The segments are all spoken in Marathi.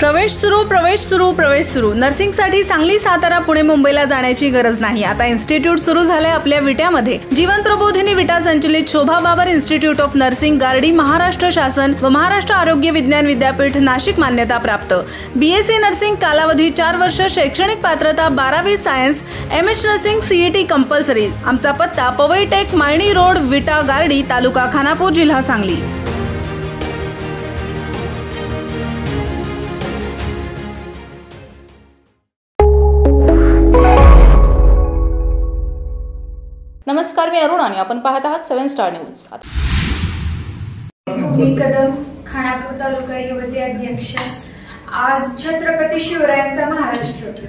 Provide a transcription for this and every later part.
प्रवेश सुरू नर्सिंगसाठी सांगली, सातारा, पुणे, मुंबईला जाण्याची गरज नाही। आता इन्स्टिट्यूट सुरू झाले आपल्या विट्यामध्ये। जीवन प्रबोधिनी विटा संचलित Shobha Babar institute of nursing, Gardi, Maharashtra शासन व महाराष्ट्र आरोग्य विज्ञान विद्यापीठ, नाशिक मान्यता प्राप्त। BSc नर्सिंग, कालावधी 4 वर्ष, शैक्षणिक पात्रता 12वी science, MH nursing, CET compulsory. आमचा पत्ता पवई टेक, माळणी रोड, विटा, गारडी, तालुका खानापूर, जिल्हा सांगली। नमस्कार, मी अरुण आणि आपण पाहत आहात 7 स्टार न्यूज। भूमी कदम, खानापूर तालुका युवती अध्यक्ष। आज छत्रपती शिवरायांचा महाराष्ट्र।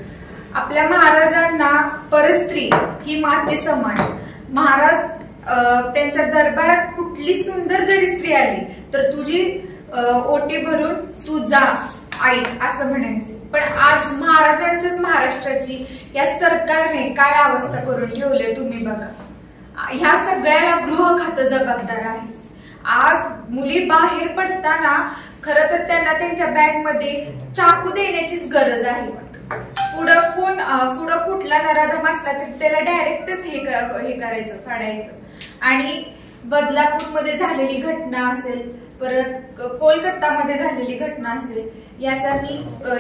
आपल्या महाराजांना परस्त्री ही माते समान। महाराज त्यांच्या दरबारात कुठली सुंदर जरी स्त्री आली तर तुझी ओटी भरून तू जा आई असं म्हणायचे। पण आज महाराजांच्याच महाराष्ट्राची या सरकारने काय अवस्था करून ठेवली तुम्ही बघा। ह्या सगळ्याला गृह खातं जबाबदार आहे। आज मुली बाहेर पडताना खरं तर त्यांना त्यांच्या बॅग मध्ये चाकू देण्याचीच गरज आहे। पुढं कुठला नराधम असला तरी त्याला डायरेक्टच हे करायचं, फाडायचं। आणि बदलापूरमध्ये झालेली घटना असेल, परत कोलकातामध्ये झालेली घटना असेल, याचा मी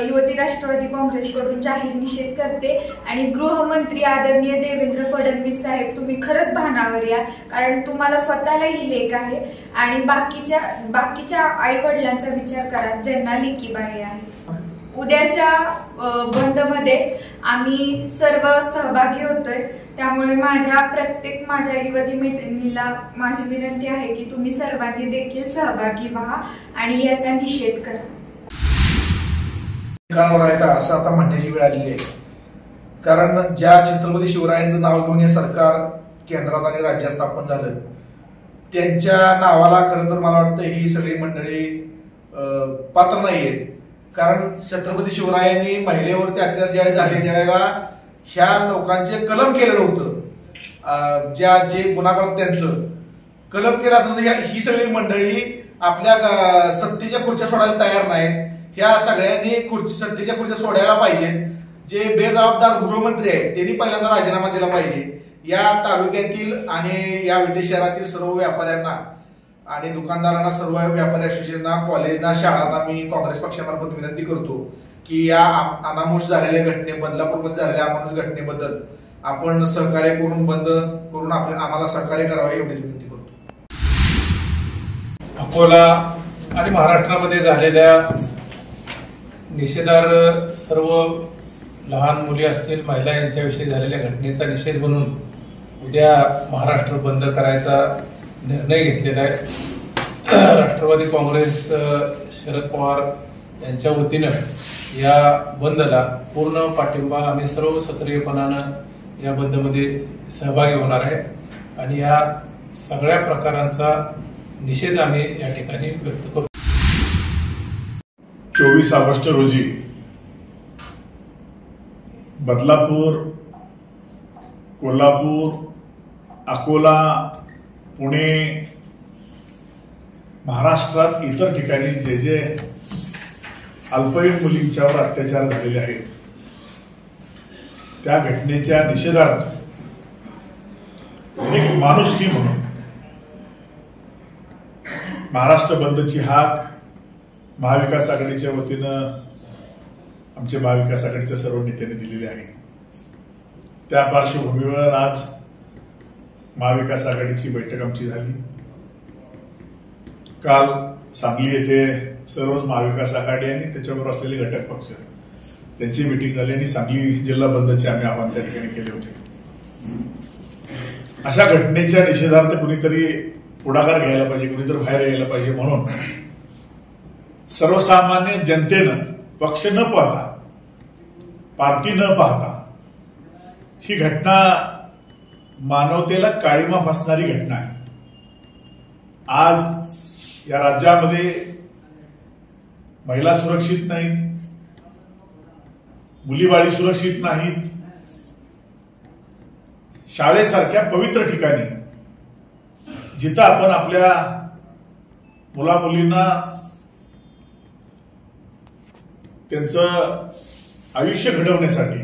युवती राष्ट्रवादी काँग्रेसकडून जाहीर निषेध करते। आणि गृहमंत्री आदरणीय देवेंद्र फडणवीस साहेब, तुम्ही खरंच भानावर या, कारण तुम्हाला स्वतःलाही लेख आहे आणि बाकीच्या आई वडिलांचा विचार करा ज्यांना लेकी बाळे आहे। उद्याच्या बंद मध्ये आम्ही सर्व सहभागी होतोय, त्यामुळे माझ्या युवती मैत्रिणीला माझी विनंती आहे की तुम्ही सर्वांनी देखील सहभागी व्हा आणि याचा निषेध करा। असं आता म्हणण्याची वेळ आलेली आहे, कारण ज्या छत्रपती शिवरायांचं नाव घेऊन हे सरकार केंद्रात आणि राज्यात स्थापन झालं, त्यांच्या नावाला खरं तर मला वाटतं ही सगळी मंडळी पात्र नाहीये। कारण छत्रपती शिवरायांनी महिलेवरती अत्याचार ज्यावेळेस झाले त्यावेळेला ह्या लोकांचे कलम केलेलं होतं। जे गुन्हागार त्यांचं कलम केलं असं ही सगळी मंडळी आपल्या सत्तेच्या खुर्च्या सोडायला तयार नाहीत। ह्या सगळ्यांनी सत्तेच्या खुर्च्या सोडायला पाहिजेत। जे बेजबाबदार गृहमंत्री आहेत त्यांनी पहिल्यांदा राजीनामा दिला पाहिजे। या तालुक्यातील आणि या विटे शहरातील सर्व व्यापाऱ्यांना आणि दुकानदारांना, सर्व व्यापारी असोसिएशनना, कॉलेजना, शाळांना मी काँग्रेस पक्षामार्फत विनंती करतो की या अनामुष झालेल्या बदलापूरमध्ये झालेल्या अनामुष घटनेबद्दल आपण सहकार्य करून बंद करून आम्हाला सहकार्य करावे एवढीच विनंती करतो। अकोला आणि महाराष्ट्रामध्ये झालेल्या निषेधार्ह सर्व लहान मुली असतील, महिला यांच्याविषयी झालेल्या घटनेचा निषेध म्हणून उद्या महाराष्ट्र बंद करायचा निर्णय घेतलेला आहे। राष्ट्रवादी काँग्रेस शरद पवार यांच्या वतीनं या बंदला पूर्ण पाठिंबा, आम्ही सर्व सक्रियपणानं या बंदमध्ये सहभागी होणार आहे आणि या सगळ्या प्रकारांचा निषेध आम्ही या ठिकाणी व्यक्त करू। 24 ऑगस्ट रोजी बदलापूर, कोल्हापूर, अकोला, पुणे, महाराष्ट्रात इतर ठिकाणी जे अल्पवयीन मुलींच्यावर अत्याचार झालेले आहेत त्या घटनेच्या निषेधार्थ एक माणुसकी म्हणून महाराष्ट्र बंदची हाक महाविकास आघाडीच्या वतीनं आमच्या महाविकास आघाडीच्या सर्व नेत्यांनी दिलेली आहे। त्या पार्श्वभूमीवर आज महाविकास आघाडीची बैठक आमची झाली। काल सांगली येथे सर्वच महाविकास आघाडी आणि त्याच्याबरोबर असलेले घटक पक्ष त्यांची मीटिंग झाली आणि सांगली जिल्हा बंदचे आम्ही आवाहन त्या ठिकाणी केले होते। अशा घटनेच्या निषेधार्थ कुणीतरी पुढाकार घ्यायला पाहिजे, कुणीतरी बाहेर यायला पाहिजे, म्हणून सर्वसामान्य जनतेनं पक्ष न पाहता, पार्टी न पाहता ही घटना मानवतेला काळीमा फासणारी घटना आहे। आज या राज्यामध्ये महिला सुरक्षित नाहीत, मुलीबाळी सुरक्षित नाहीत। शाळेसारख्या पवित्र ठिकाणी जिथं आपण आपल्या मुला मुलींना त्यांचं आयुष्य घडवण्यासाठी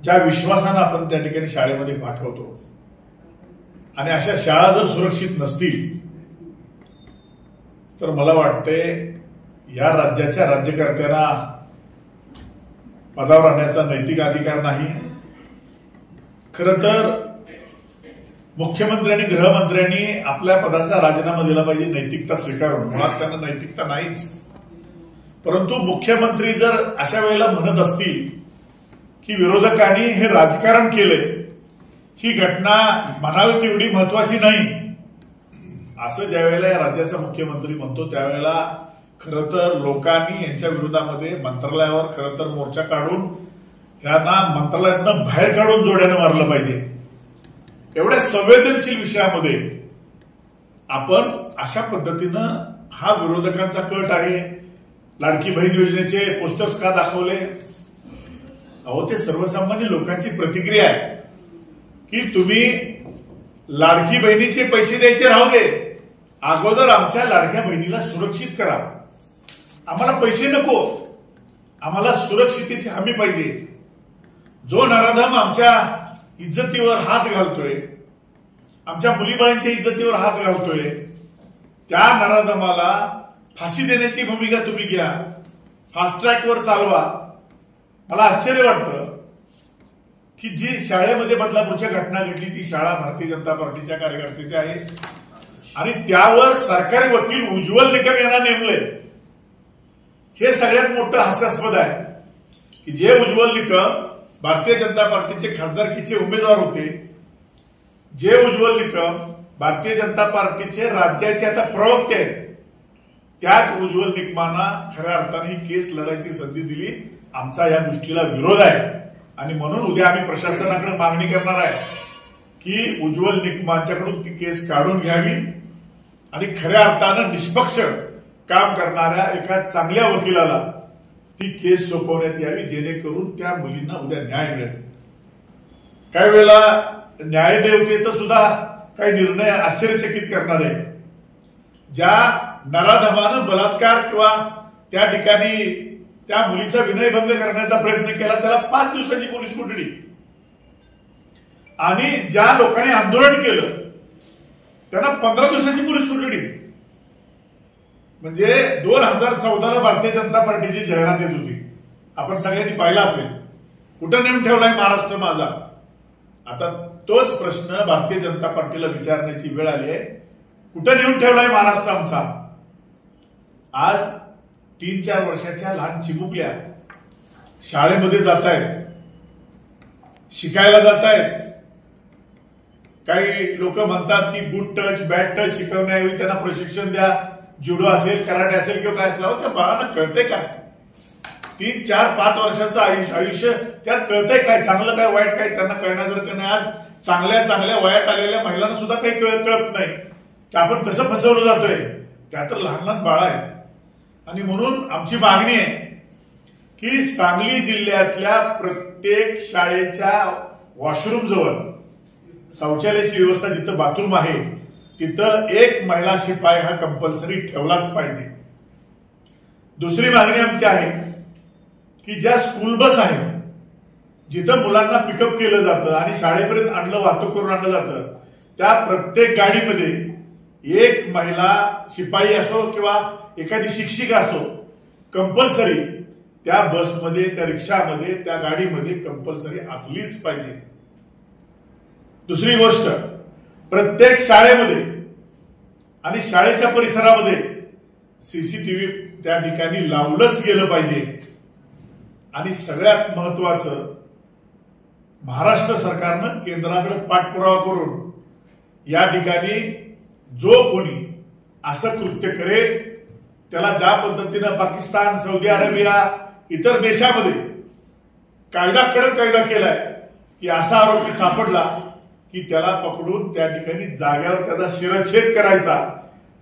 ज्या विश्वासानं आपण त्या ठिकाणी शाळेमध्ये पाठवतो आणि अशा शाळा जर सुरक्षित नसतील तर मला वाटते या राज्याच्या राज्यकर्त्यांना पदावर आणण्याचा नैतिक अधिकार नाही. खरं तर मुख्यमंत्री आणि गृहमंत्र्यांनी आपल्या पदाचा राजीनामा दिला पाहिजे नैतिकता स्वीकारून. मुळात त्यांना नैतिकता नाहीच. परंतु मुख्यमंत्री जर अशा वेळेला म्हणत असतील की विरोधकांनी हे राजकारण केलंय, ही घटना म्हणावी तेवढी महत्वाची नाही, असं ज्या वेळेला या राज्याचा मुख्यमंत्री म्हणतो त्यावेळेला खरं तर लोकांनी यांच्या विरोधामध्ये मंत्रालयावर खरं तर मोर्चा काढून यांना मंत्रालयातनं बाहेर काढून जोड्यानं मारलं पाहिजे. एवढ्या संवेदनशील विषयामध्ये आपण अशा पद्धतीनं हा विरोधकांचा कट आहे. लाडकी बहीण योजनेचे पोस्टर्स का दाखवले? अहो, ते सर्वसामान्य लोकांची प्रतिक्रिया आहे की तुम्ही लाडकी बहिणीचे पैसे द्यायचे राहू दे, अगोदर आमच्या लाडक्या बहिणीला सुरक्षित करा. आम्हाला पैसे नको, आम्हाला सुरक्षितेची हमी पाहिजे. जो नराधम आमच्या इज्जतीवर हात घालतोय, आमच्या मुलीबाळांच्या इज्जतीवर हात घालतोय, त्या नराधमाला फाशी देण्याची भूमिका तुम्ही घ्या, फास्ट ट्रॅकवर चालवा. मला आश्चर्य वाटतं की जी शाळेमध्ये बदलापूरच्या घटना घडली ती शाळा भारतीय जनता पार्टीच्या कार्यकर्त्याची आहे आणि त्यावर सरकारी वकील उज्ज्वल निकम यांना नेमले. हे सगळ्यात मोठं हास्यास्पद आहे की जे उज्ज्वल निकम भारतीय जनता पार्टीचे खासदारकीचे उमेदवार होते, जे उज्ज्वल निकम भारतीय जनता पार्टीचे राज्याचे आता प्रवक्ते आहेत, त्याच उज्ज्वल निकमांना खऱ्या अर्थाने ही केस लढायची संधी दिली. आमचा या गोष्टीला विरोध आहे आणि म्हणून उद्या आम्ही प्रशासनाकडे मागणी करणार आहे की उज्ज्वल निकमांच्याकडून ती केस काढून घ्यावी आणि खऱ्या अर्थानं निष्पक्ष काम करणाऱ्या एका चांगल्या वकिलाला ती केस सोपवण्यात यावी, जेणेकरून त्या मुलींना उद्या न्याय मिळेल. काही वेळेला न्यायदेवतेचा सुद्धा काही निर्णय आश्चर्यचकित करणारे. ज्या नराधमानं बलात्कार किंवा त्या ठिकाणी त्या मुलीचा विनयभंग करण्याचा प्रयत्न केला त्याला 5 दिवसाची पोलीस कोठडी, आणि ज्या लोकांनी आंदोलन केलं त्यांना 15 दिवसाची पोलीस कोठडी. म्हणजे 2014ला भारतीय जनता पार्टीची जाहिरात येत होती, आपण सगळ्यांनी पाहिला असेल. कुठं नेऊन ठेवलाय महाराष्ट्र माझा? आता तोच प्रश्न भारतीय जनता पार्टीला विचारण्याची वेळ आली आहे. कुठं नेऊन ठेवलाय महाराष्ट्र आमचा? आज 3-4 वर्षाच्या लहान चिमुकल्या शाळेमध्ये जात आहेत, शिकायला जात आहेत. काही लोक म्हणतात की गुड टच बॅड टच शिकवण्याऐवजी त्यांना प्रशिक्षण द्या, जुडो असेल, कराटे असेल किंवा काय असेल. त्या बाळांना कळतंय काय? 3-4-5 वर्षाचं आयुष्य त्यात कळतंय काय? चांगलं काय वाईट काय त्यांना कळण्यासारखं नाही. आज चांगल्या वयात आलेल्या महिलांना सुद्धा काही कळत नाही की आपण कसं फसवलं जातोय. त्या तर लहान लहान बाळ आहेत. आणि म्हणून आमची मागणी आहे की सांगली जिल्ह्यातल्या प्रत्येक शाळेच्या वॉशरूम जवळ शौचालयाची व्यवस्था, जिथं बाथरूम आहे तिथं एक महिला शिपाई हा कंपल्सरी ठेवलाच पाहिजे. दुसरी मागणी आमची आहे की ज्या स्कूल बस आहेत, जिथं मुलांना पिकअप केलं जातं आणि शाळेपर्यंत आणलं, वाहतूक करून आणलं जातं, त्या प्रत्येक गाडीमध्ये एक महिला शिपाई असो किंवा एखादी शिक्षिका असो, कंपल्सरी त्या बसमध्ये, त्या रिक्षामध्ये, त्या गाडीमध्ये कंपल्सरी असलीच पाहिजे. दुसरी गोष्ट, प्रत्येक शाळेमध्ये आणि शाळेच्या परिसरामध्ये सीसीटीव्ही त्या ठिकाणी लावलंच गेलं पाहिजे. आणि सगळ्यात महत्वाचं, महाराष्ट्र सरकारनं केंद्राकडे पाठपुरावा करून या ठिकाणी जो कोणी असं कृत्य करेल त्याला ज्या पद्धतीनं पाकिस्तान, सौदी अरेबिया, इतर देशामध्ये कडक कायदा केलाय की असा आरोपी सापडला की त्याला पकडून त्या ठिकाणी जाग्यावर त्याचा शिरच्छेद करायचा,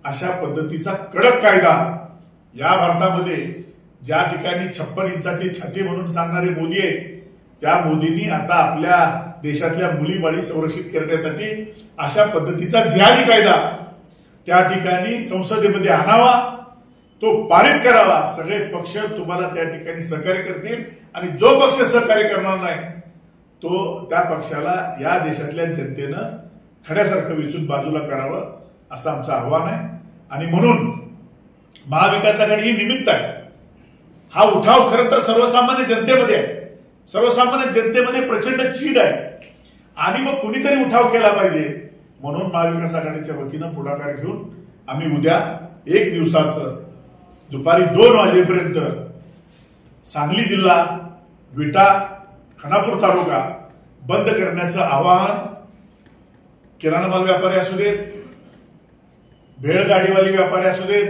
अशा पद्धतीचा कडक कायदा या भारतामध्ये, ज्या ठिकाणी 56 इंचाची छाती म्हणून सांगणारे मोदी आहे, त्या मोदींनी आता आपल्या देशातल्या मुलीबाळी संरक्षित करण्यासाठी अशा पद्धतीचा जिहादी कायदा त्या ठिकाणी संसदेमध्ये आणावा. तो पारित करावा. सगळे पक्ष तुम्हाला त्या ठिकाणी सहकार्य करतील आणि जो पक्ष सहकार्य करणार नाही तो त्या पक्षाला या देशातल्या जनतेनं खड्यासारखं विचून बाजूला करावं असं आमचं आव्हान आहे. आणि म्हणून महाविकास आघाडी ही निमित्त आहे. हा उठाव खरं तर सर्वसामान्य जनतेमध्ये आहे. सर्वसामान्य जनतेमध्ये प्रचंड चीड आहे आणि मग कुणीतरी उठाव केला पाहिजे. म्हणून महाविकास आघाडीच्या वतीनं पुढाकार घेऊन आम्ही उद्या 1 दिवसाचं दुपारी 2 वाजेपर्यंत सांगली जिल्हा, विटा, खानापूर तालुका बंद करण्याचं आवाहन किराणा माल व्यापारी असू देत, भेळ गाडीवाली व्यापारी असू देत,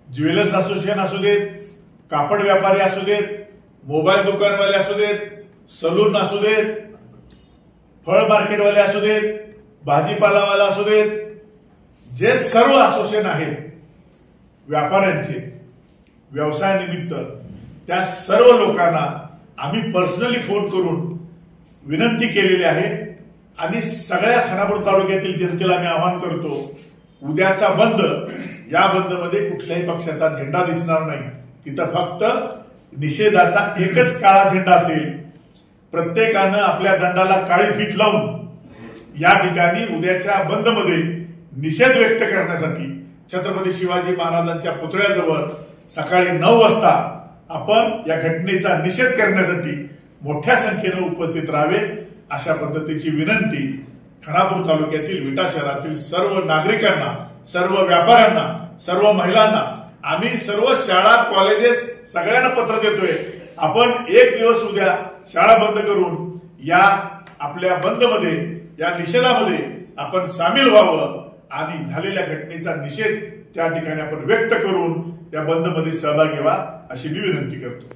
ज्वेलर्स असोसिएशन असू देत, कापड व्यापारी असू देत, मोबाईल दुकानवाले असू देत, सलून असू देत, फळ मार्केटवाले असू देत, भाजीपालावाला असू देत, जे सर्व असोसिएशन आहेत व्यापाऱ्यांचे व्यवसायानिमित्त त्या सर्व लोकांना आम्ही पर्सनली फोन करून विनंती केलेली आहे. आणि सगळ्या खानापूर तालुक्यातील जनतेला मी आवाहन करतो, उद्याचा बंद, या बंदमध्ये कुठल्याही पक्षाचा झेंडा दिसणार नाही. तिथं फक्त निषेधाचा एकच काळा झेंडा असेल. प्रत्येकानं आपल्या दंडाला काळी फीत लावून या ठिकाणी उद्याच्या बंदमध्ये निषेध व्यक्त करण्यासाठी छत्रपती शिवाजी महाराजांच्या पुतळ्याजवळ सकाळी 9 वाजता आपण या घटनेचा निषेध करण्यासाठी मोठ्या संख्येनं उपस्थित राहावे अशा पद्धतीची विनंती खानापूर तालुक्यातील विटा शहरातील सर्व नागरिकांना, सर्व व्यापाऱ्यांना, सर्व महिलांना, आम्ही सर्व शाळा, कॉलेजेस सगळ्यांना पत्र देतोय. आपण 1 दिवस उद्या शाळा बंद करून या आपल्या बंदमध्ये, या निषेधामध्ये आपण सामील व्हावं आणि झालेल्या घटनेचा निषेध त्या ठिकाणी आपण व्यक्त करून या बंदमध्ये सहभागी व्हा अशी मी विनंती करतो.